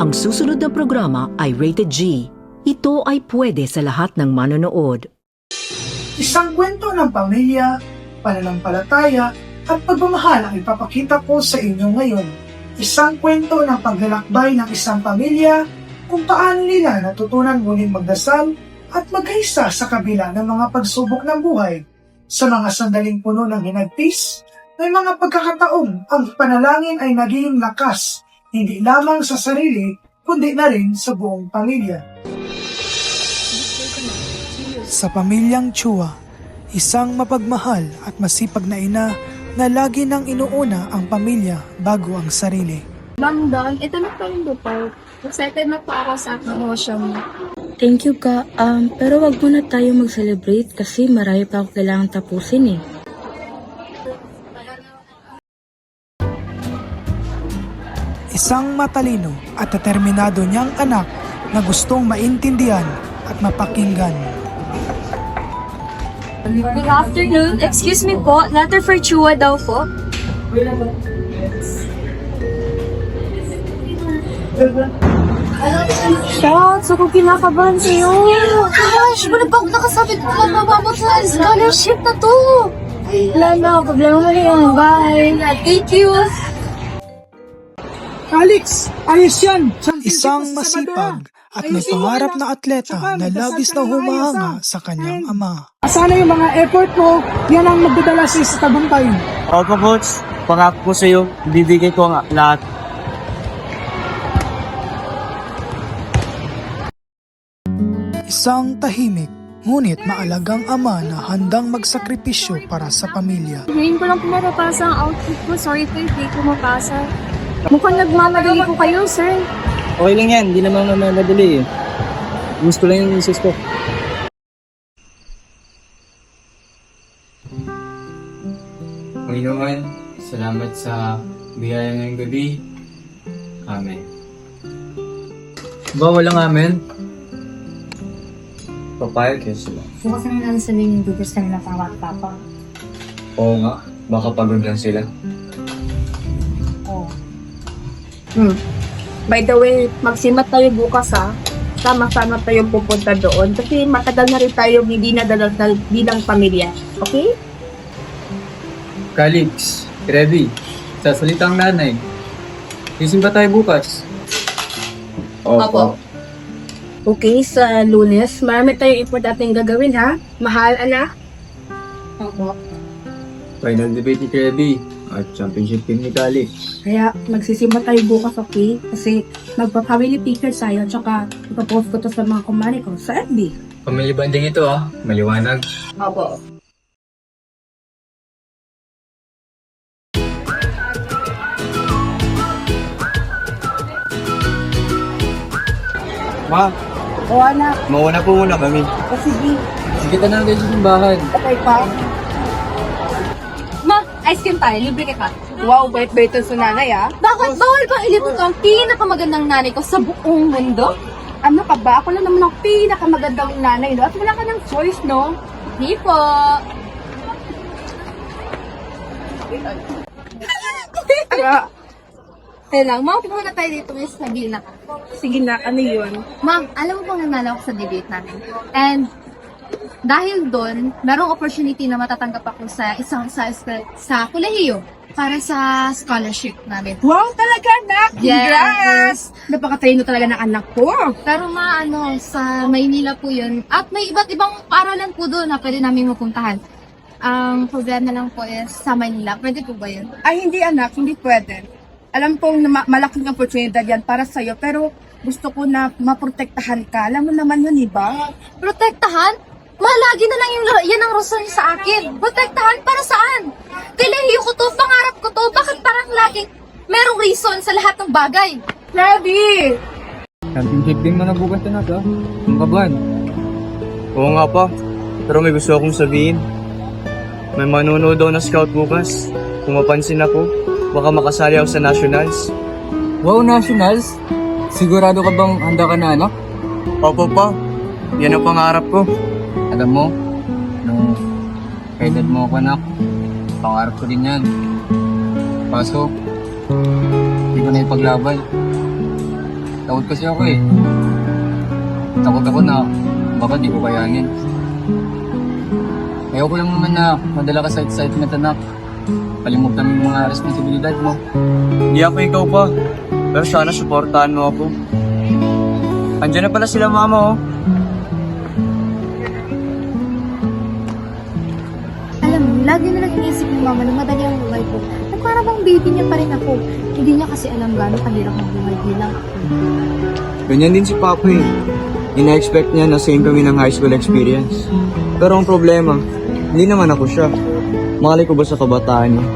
Ang susunod na programa ay rated G. Ito ay pwede sa lahat ng manonood. Isang kwento ng pamilya, pananampalataya at pagmamahal ang ipapakita ko sa inyo ngayon. Isang kwento ng paglalakbay ng isang pamilya kung paano nila natutunan muling magdasal at magkaisa sa kabila ng mga pagsubok ng buhay. Sa mga sandaling puno ng hinagpis, may mga pagkakataong ang panalangin ay naging lakas, hindi lamang sa sarili, kundi na rin sa buong pamilya. Sa pamilyang Chua, isang mapagmahal at masipag na ina na lagi nang inuuna ang pamilya bago ang sarili. Ma'am Don, ito na po yung report. Excited na po ako sa promotion mo. Thank you ka, pero wag muna tayo mag-celebrate kasi marami pa akong kailangan tapusin eh. Isang matalino at determinado niyang anak na gustong maintindihan at mapakinggan. Good afternoon. Excuse me po, letter for Chua daw po. Shots, ako kinakabahan sa'yo. Gosh, wala pa ako nakasabit ko mababot sa scholarship na to. Wala na, problema mo na yun. Bye. Thank you. Alex, ayos yan! Isang masipag at may pangarap na atleta na labis na humahanga sa kanyang ama. Sana yung mga effort mo, yan ang magdadala sa tagumpay. Opo, Coach. Pangako ko sa iyo, bibigay ko ang lahat. Isang tahimik, ngunit maalagang ama na handang magsakripisyo para sa pamilya. Ngayon ko lang pumapasa ang outfit ko. Sorry po, hindi ko mapasa. Mukhang nagmamadali ko kayo, sir. Okay lang yan, hindi naman madali eh. Miss ko lang yung misis ko. Panginoon, salamat sa biyaya ngayong gabi. Amen. Ba, walang amen? Papayag kayo sila. Bukas na lang sabihin yung dugas kami ng tawa at papa. Oo nga, baka pagod lang sila. By the way, magsimat tayo bukas ha. Sama-sama tayo pupunta doon kasi matagal na rin tayo hindi nadalal bilang pamilya. Okay? Calix, Trevi, sasalita ang nanay. Isin ba tayo bukas? Opo. Okay, sa Lunes, marami tayong importanteng gagawin ha. Mahal, anak. Opo. Final debate ni Trevi at championship team ni Calix. Kaya magsisimot tayo bukas, okay? Kasi magpa-family pictures tayo tsaka ipapost ko to sa mga kumari ko sa FB. Family banding ito ah, maliwanag. Opo. Ma, O anak, mauna po muna kami. o sige. Sige ka na tayo sa simbahan. Okay pa. Ma, ice cream tayo. Libre ka. Wow, bait-bait sa nanay ah. Bakit? Bawal bang ilibot ko ang pinakamagandang nanay ko sa buong mundo? Ano ka ba? Ako lang naman ang pinakamagandang nanay, no? At wala ka ng choice, no? Hindi po. Kaya lang, maupo muna tayo dito, Miss Nabila. Sige na, ano yun? Ma'am, alam mo bang nanalo ako sa debate natin? And dahil doon, merong opportunity na matatanggap ako sa sa kolehiyo para sa scholarship namin. Wow, talaga, anak! Congrats! Napakatalino talaga ng anak ko. Pero sa Maynila po yun. At may iba't ibang paaralan po doon na pwede namin mapuntahan. Ang problema lang po is sa Maynila. Pwede po ba yun? Ay, hindi anak, hindi pwede. Alam kong malaking opportunity yan para sa'yo, pero gusto ko na maprotektahan ka. Alam mo naman yun, iba? Protektahan? Malagi na lang yan ang rason sa akin. Protektahan para saan? Kolehiyo ko to, pangarap ko to. Bakit parang laging merong reason sa lahat ng bagay? Lady! Championship team mo na bukas na ha? Ang kaban. Oo nga pa, pero may gusto akong sabihin. May manunood daw na scout bukas. Kung mapansin ako, baka makasali ako sa nationals. Wow, nationals? Sigurado ka bang handa ka na anak? Opo pa, yan ang pangarap ko. Alam mo, nung kailan mo ako anak, pangarap ko din yan. Kaso, hindi ko na ipaglaban. Takot kasi ako eh. Takot ako na baka di ko kayanin. Ayoko lang naman na madala ka sa excitement, anak. Kalimutan mo yung mga responsibilidad mo. Hindi ako ikaw pa. Pero sana suportahan mo ako. Andiyan na pala sila mama, oh. Alam mo, lagi na lang iniisip ni mama na madali ang buhay ko. At para bang baby niya pa rin ako. Hindi niya kasi alam gano'ng kahirap ang buhay bilang ako. Ganyan din si Papa eh. Ina-expect niya na same kami ng high school experience. Pero ang problema, hindi naman ako siya. Malay ko ba sa kabataan niya?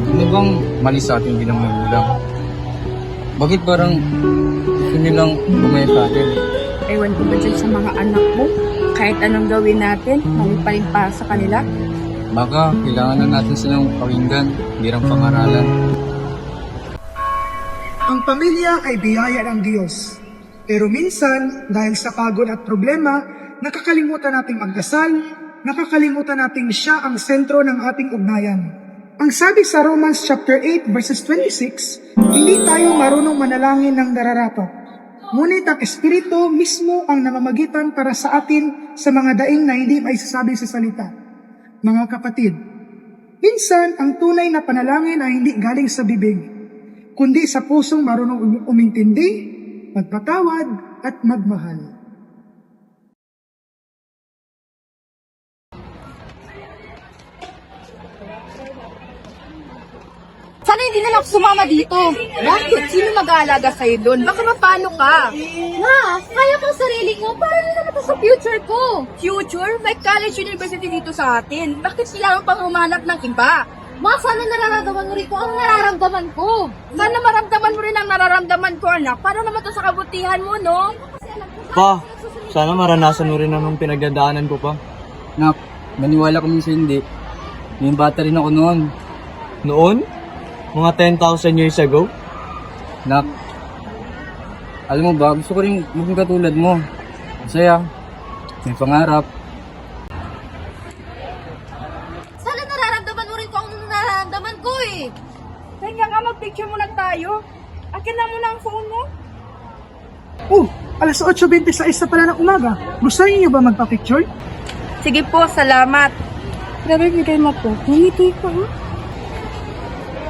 Ano bang mali sa atin bilang magulang? Bakit parang gusto nilang bumaya sa atin? Ewan ko ba dyan sa mga anak mo? Kahit anong gawin natin, mali pa rin para sa kanila. Baka kailangan na natin silang pakinggan, birang pangaralan. Ang pamilya ay biyaya ng Diyos. Pero minsan, dahil sa pagod at problema, nakakalimutan nating magdasal, nakakalimutan nating siya ang sentro ng ating ugnayan. Ang sabi sa Romans chapter 8 verses 26, hindi tayo marunong manalangin ng nararapat. Ngunit ang Espiritu mismo ang namamagitan para sa atin sa mga daing na hindi maisasabi sa salita. Mga kapatid, minsan ang tunay na panalangin ay hindi galing sa bibig, kundi sa pusong marunong umintindi, magpatawad at magmahal. Sana hindi na lang ako sumama dito. Bakit? Sino mag-aalaga sa'yo doon? Baka mapano ka? Ma, kaya ko sarili ko. Para na naman ito sa future ko. Future? May college university dito sa atin. Bakit kailangan pang humanap ng iba? Ma, sana nararamdaman mo rin ko ang nararamdaman ko. Sana maramdaman mo rin ang nararamdaman ko, anak. Para naman to sa kabutihan mo, no? Pa, sana maranasan mo rin anong pinagdadaanan ko pa. Nak, maniwala kami sa hindi. May bata rin ako noon. Noon? Mga 10,000 years ago? Nak, alam mo ba, gusto ko rin maging katulad mo. Masaya, may pangarap. Sana nararamdaman mo rin ko ang nararamdaman ko eh. Kaya nga, mag-picture muna tayo. Akin na muna ang phone mo. Alas 8:26 na pala ng umaga. Gusto niyo ba magpa-picture? Sige po, salamat. Grabe, bigay mo po. Ngiti ka, ha?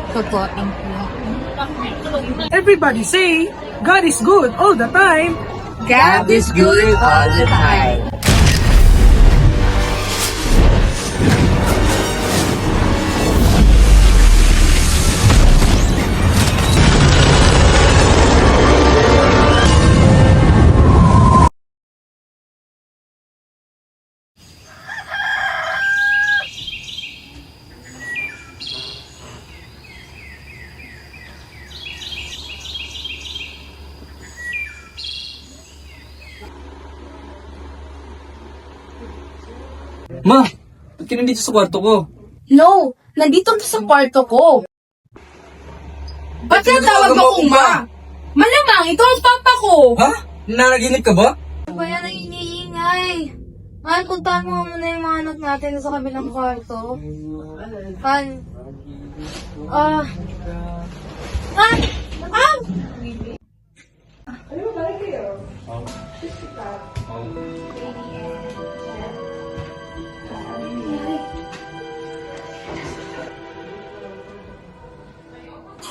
Totoo, thank you. Everybody say, God is good all the time. God is good all the time. Ma, ba't ka nandito sa kwarto ko? No, nandito ka sa kwarto ko. Ba't tinatawag mo kong ma? Malamang, ito ang papa ko. Ha? Nanaginip ka ba? Ba yan ang iniingay? Man, puntahan mo muna yung mga anak natin sa kabilang kwarto. Man.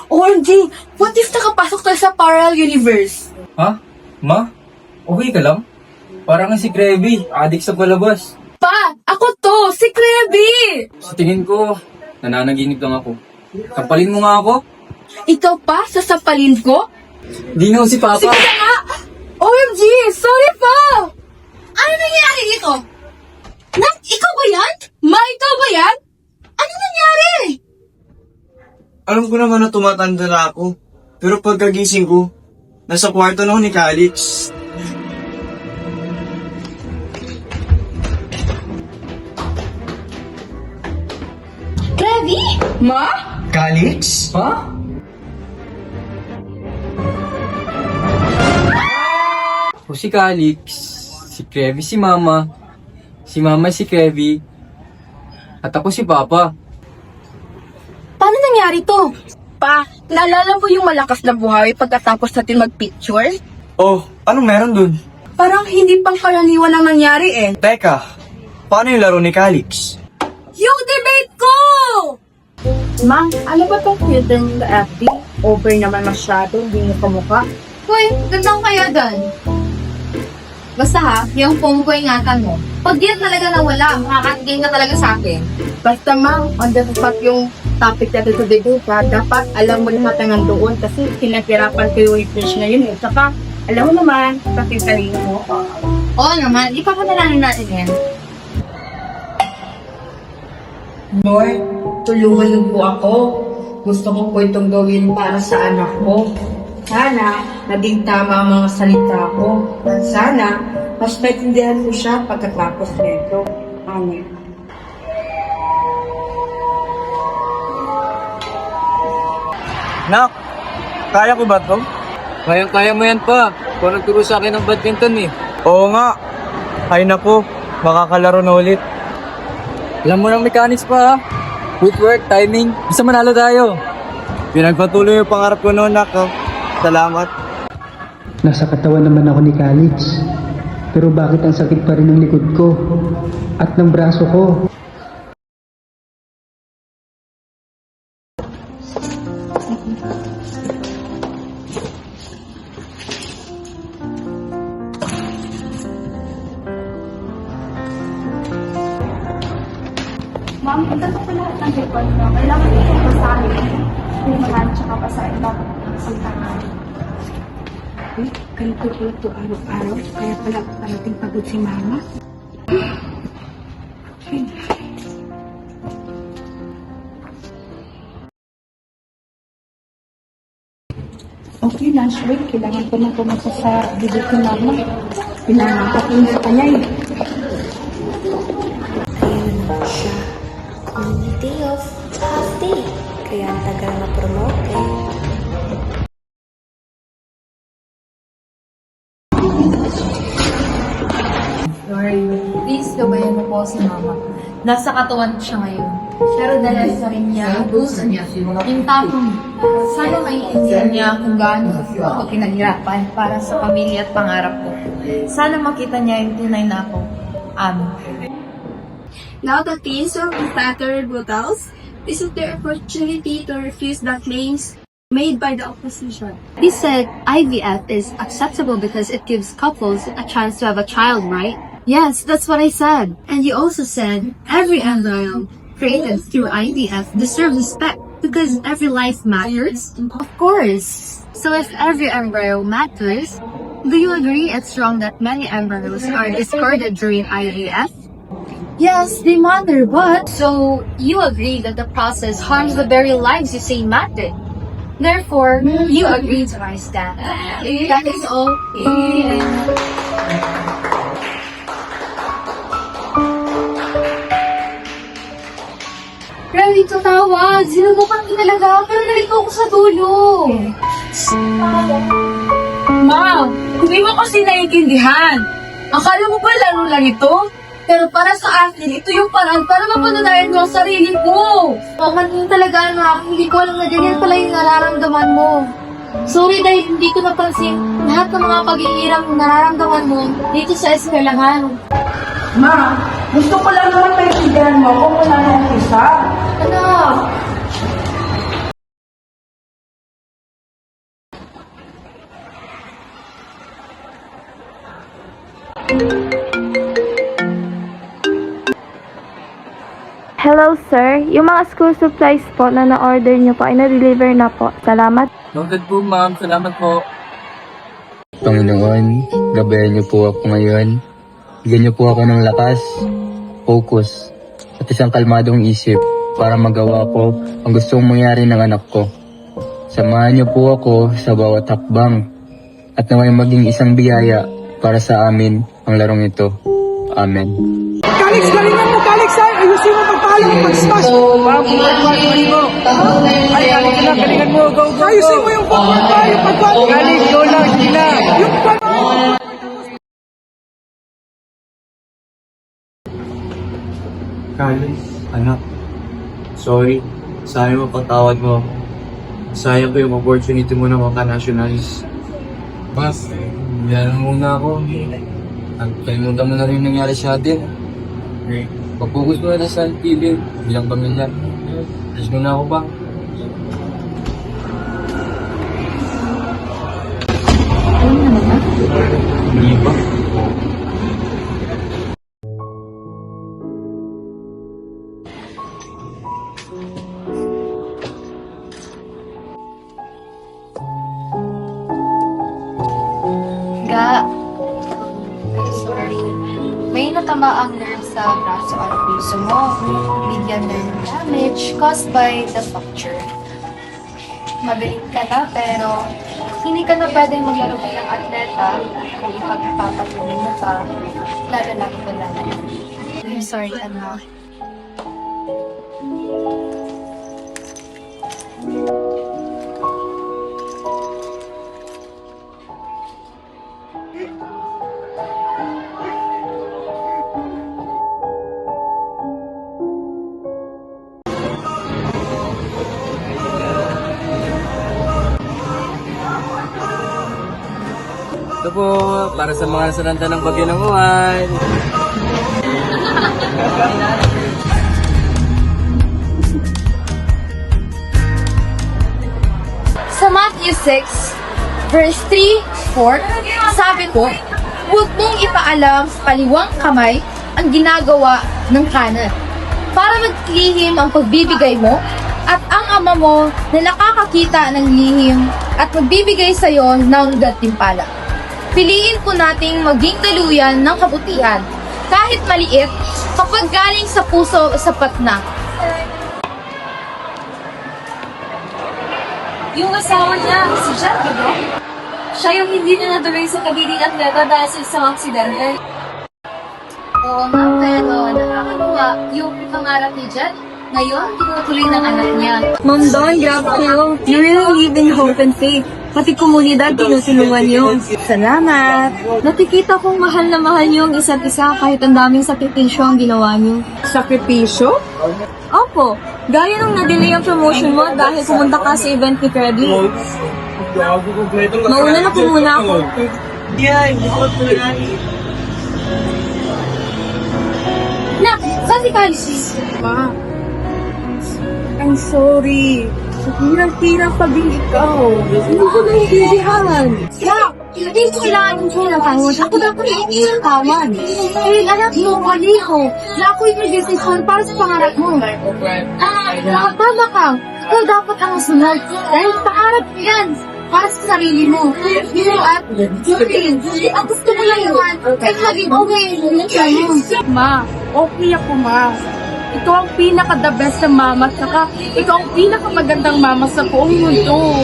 OMG, what if nakapasok tayo sa parallel universe? Ha? Ma? Okay ka lang? Parang si Krabby, adik sa palabas. Pa, ako to, si Krabby! Sa tingin ko, nananaginip lang ako. Kapalin mo nga ako? Ikaw pa, sasapalin ko? Di na si Papa. Sige na nga! OMG, sorry pa! Ano nangyari dito? Ikaw ba yan? Ma, ikaw ba yan? Ano nangyari? Alam ko naman na tumatanda na ako. Pero pagkagising ko, nasa kwarto na ako ni Calix. Krabby? Ma? Calix? Ha? O si Calix, si Krabby si Mama si Krabby, at ako si Papa. Paano nangyari to? Pa, Naalala mo yung malakas na buhay pagkatapos natin mag-picture? Oh, anong meron dun? Parang hindi pang karaniwan ang nangyari eh. Teka, paano yung laro ni Calix? Yung debate ko! Ma'am, ano ba itong filter ng FB? Over naman masyado, hindi mo kamukha. Hoy, gandang kaya doon. Basta ha, yung phone ko ingatan mo. Pag di talaga nawala, makakatingin ka talaga sa akin. Basta ma'am, on the spot yung topic natin to debate ha, dapat alam mo lahat ng doon kasi pinapirapan ko yung research na yun eh. Saka, alam mo naman, pati sarili mo. Oo naman, ipapadalanan natin yan. Lord, tulungan niyo po ako. Gusto ko po itong gawin para sa anak ko. Sana, naging tama ang mga salita ko. At sana, mas maintindihan ko siya pagkatapos nito. Amen. Nak, kaya ko ba to? Kaya mo yan pa. Kung nagturo sa akin ng badminton eh. Oo nga. Ay nako, makakalaro na ulit. Alam mo ng mechanics pa ha. Footwork, timing, basta manalo tayo. Pinagpatuloy yung pangarap ko noon, Nak. Oh. Salamat. Nasa katawan naman ako ni Calix. Pero bakit ang sakit pa rin ng likod ko? At ng braso ko? Ma'am, ito po lahat ng report mo. Kailangan ko yung basahin. Pimahan tsaka basahin lang sa tangan. Ganito po ito araw-araw. Kaya pala parating pagod si Mama. Okay, lunch break. Kailangan ko na pumunta sa bibig ko Mama. Kailangan ko sa kanya eh. Community of half day. Kaya ang tagal na promote eh. Please, gabayan mo po si Mama. Nasa katawan siya ngayon. Pero dahil sa rin niya, ang puso niya, yung tapong sana maiintindihan niya kung gaano ako pinaghirapan para sa pamilya at pangarap ko. Sana makita niya yung tunay na ako. Amen. Now that these are flattered brutals, this is their opportunity to refuse the claims made by the opposition. He said IVF is acceptable because it gives couples a chance to have a child, right? Yes, that's what I said. And you also said every embryo created through IVF deserves respect because every life matters. Of course. So if every embryo matters, do you agree it's wrong that many embryos are discarded during IVF? Yes, they matter, but... So, you agree that the process harms the very lives you say matter. Therefore, you agree to my stand. That is all. Grabe ito tawag. Sinubukan ko talaga, pero nalito ako sa dulo. Ma'am, hindi mo kasi naiintindihan. Akala mo ba laro lang ito? Pero para sa akin, ito yung paraan para mapatunayan ko ang sarili ko. Bakit yun talaga, anak? Hindi ko alam na ganyan pala yung nararamdaman mo. Sorry dahil hindi ko napansin lahat ng mga pag-iirang nararamdaman mo dito sa eskwelahan. Ma, gusto ko lang naman naiintindihan mo kung wala na umpisa. Anak! Hello sir, yung mga school supplies po na na-order niyo po ay na-deliver na po. Salamat. Noted po ma'am, salamat po. Panginoon, gabayan niyo po ako ngayon. Bigyan niyo po ako ng lakas, focus, at isang kalmadong isip para magawa ko ang gustong mangyari ng anak ko. Samahan niyo po ako sa bawat hakbang at naway maging isang biyaya para sa amin ang larong ito. Amen. Calix, galingan mo, Calix, ha? Ayusin mo pagpalo mo, pag-smash. Galingan mo, go, go, Ayusin mo yung forward pa, yung pagpalo. Calix, go lang, sige na. Yung Calix, anak. Sorry. Sana mapatawad mo. Sayang ko yung opportunity mo na maka-nationals. Mas, yan muna ako. At kalimutan mo na rin yung nangyari sa atin. Pag-focus mo na sa TV bilang pamilya. Alis mo na ako ba? Hindi ba? Ga, sorry. May natama ang nerve sa braso at puso mo. Median nerve damage caused by the fracture. Magaling ka na pero hindi ka na pwedeng maglaro bilang atleta kung ipagpapatuloy mo pa, lalo na ito na. I'm sorry, anak. Ito po, para sa mga nasalanta ng bagyo ng Juan. Sa Matthew 6, verse 3, 4, sabi po, huwag mong ipaalam sa kaliwang kamay ang ginagawa ng kanan para maglihim ang pagbibigay mo at ang ama mo na nakakakita ng lihim at magbibigay sa iyo ng gantimpala. Piliin po nating maging daluyan ng kabutihan kahit maliit kapag galing sa puso sapat na. Yung asawa niya, si Jet, diba? Siya yung hindi na natuloy sa pagiging atleta dahil sa isang aksidente. Oo nga, pero nakakatuwa yung pangarap ni Jet. Ngayon, tinutuloy ng anak niya. Ma'am Don, grabe kayo. You really live in hope and faith. Pati komunidad, tinutulungan niyo. Salamat. Nakikita kong mahal na mahal niyo ang isa't isa kahit ang daming sakripisyo ang ginawa niyo. Sakripisyo? Opo. Gaya nung na-delay ang promotion mo dahil pumunta ka sa event ni Kirby. Mauna na po muna ako. Nak, saan si Kalisi? Ma, I'm sorry. Hirang-hirang paging ikaw. Hindi ko naiintindihan. Nak, hindi ko kailangan ng siya ng tawad. Ako dapat hindi ng tawad. Eh, anak mo, maliho. Na ako'y nag-decision para sa pangarap mo. Tama ka. Ikaw dapat ang sunod. Dahil pangarap mo yan. Para sa sarili mo. At, ang gusto mo lang naman. Ay, maging okay. Ma, okay ako, ma. Ikaw ang pinaka-the best na mama, saka ikaw ang pinaka-magandang mama sa buong mundo.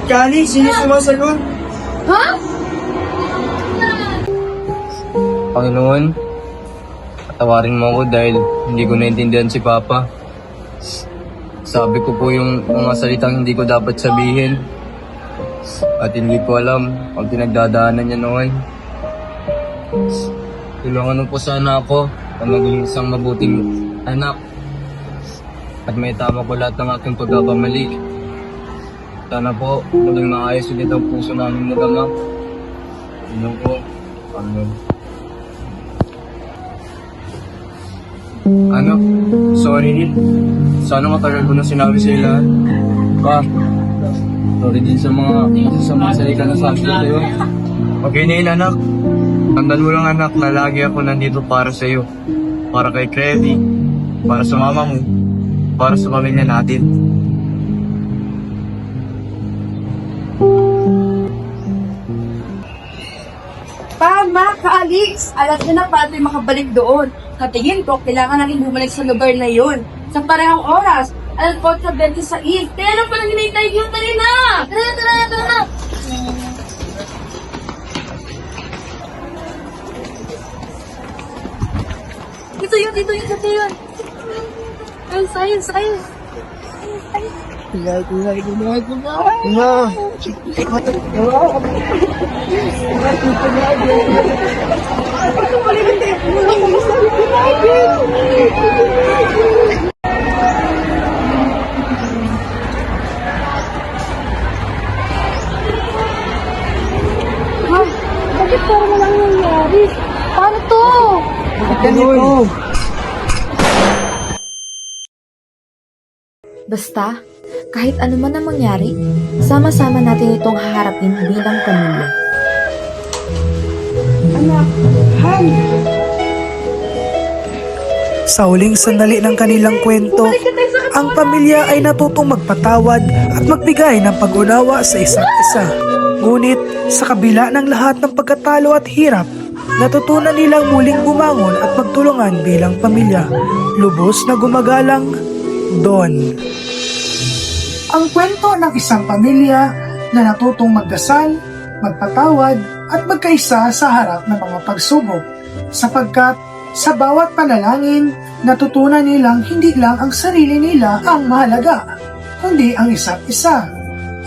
Kali, sino sumasagot? Ha? Panginoon, patawarin mo ako dahil hindi ko naintindihan si Papa. Sabi ko po yung mga salitang hindi ko dapat sabihin. At hindi ko alam ang pinagdadaanan niya noon. Tulungan mo po sana ako na maging isang mabuting anak. At may tama ko lahat ng aking pagkakamali. Sana po maging maayos ulit ang puso namin mag-ama. Yun po. Amen. Anak, sorry din. Sana matagal ko na sinabi sa ilan. Pa, sorry din sa mga salita na sabi ko sa'yo. Okay na yun, anak. Tandaan mo lang, anak, na lagi ako nandito para sa'yo. Para kay Kredi, para sa mama mo, para sa pamilya natin. Tama ka, Alex! Alam niyo na paano makabalik doon. Katingin ko, kailangan natin bumalik sa lugar na yun. Sa parehong oras, alam ko sa 26. Kaya lang palang hinahintay yun, tali na! Tara! Dito yun. Ay, science. Bakit parang walang nangyari? Paano to? Basta, kahit ano man ang mangyari, sama-sama natin itong haharapin bilang pamilya. Sa huling sandali ng kanilang kwento, ang pamilya ay natutong magpatawad at magbigay ng pag-unawa sa isa't isa. Ngunit sa kabila ng lahat ng pagkatalo at hirap, natutunan nilang muling bumangon at magtulungan bilang pamilya. Lubos na gumagalang, Don. Ang kwento ng isang pamilya na natutong magdasal, magpatawad at magkaisa sa harap ng mga pagsubok, sapagkat sa bawat panalangin, natutunan nilang hindi lang ang sarili nila ang mahalaga, kundi ang isa't isa.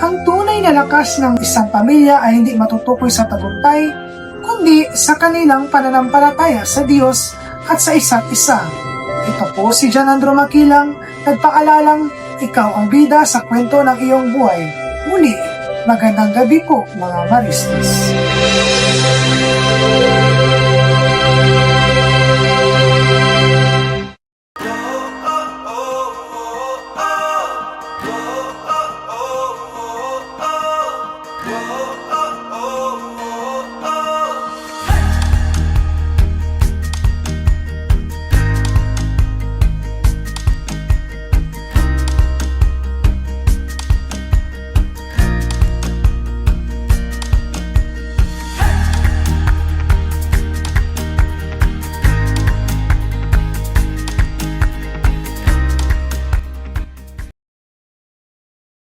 Ang tunay na lakas ng isang pamilya ay hindi matutukoy sa tagumpay, kundi sa kanilang pananampalataya sa Diyos at sa isa't isa. Ito po si John Andrew Makilang, nagpaalalang ikaw ang bida sa kwento ng iyong buhay. Muli, magandang gabi po mga Maristas.